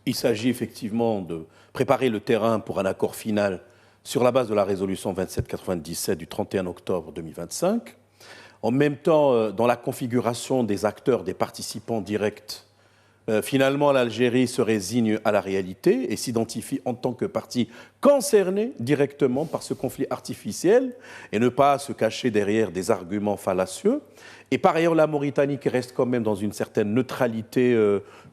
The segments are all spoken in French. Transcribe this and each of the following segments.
Il s'agit effectivement de préparer le terrain pour un accord final sur la base de la résolution 2797 du 31 octobre 2025. En même temps, dans la configuration des acteurs, des participants directs, finalement, l'Algérie se résigne à la réalité et s'identifie en tant que partie concernée directement par ce conflit artificiel et ne pas se cacher derrière des arguments fallacieux. Et par ailleurs, la Mauritanie qui reste quand même dans une certaine neutralité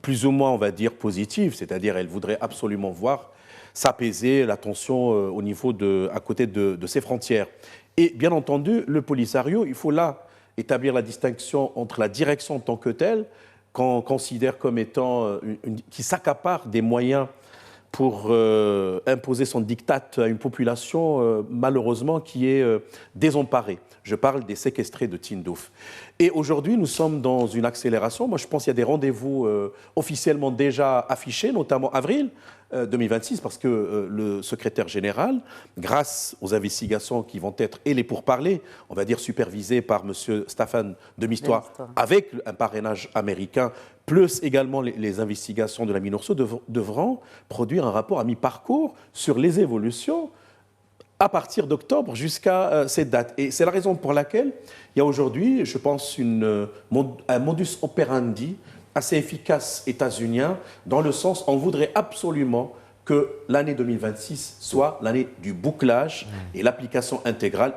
plus ou moins, on va dire, positive, c'est-à-dire elle voudrait absolument voir s'apaiser la tension au niveau à côté de ses frontières. Et bien entendu, le Polisario, il faut là établir la distinction entre la direction en tant que telle, qu'on considère comme étant qui s'accapare des moyens pour imposer son diktat à une population malheureusement qui est désemparée. Je parle des séquestrés de Tindouf. Et aujourd'hui, nous sommes dans une accélération. Moi, je pense qu'il y a des rendez-vous officiellement déjà affichés, notamment avril 2026, parce que le secrétaire général, grâce aux investigations qui vont être, et les pourparlers, on va dire supervisés par M. Staffan de Mistura, avec un parrainage américain, plus également les investigations de la MINURSO, devront produire un rapport à mi-parcours sur les évolutions à partir d'octobre jusqu'à cette date. Et c'est la raison pour laquelle il y a aujourd'hui, je pense, un modus operandi assez efficace états-unien, dans le sens on voudrait absolument que l'année 2026 soit l'année du bouclage et l'application intégrale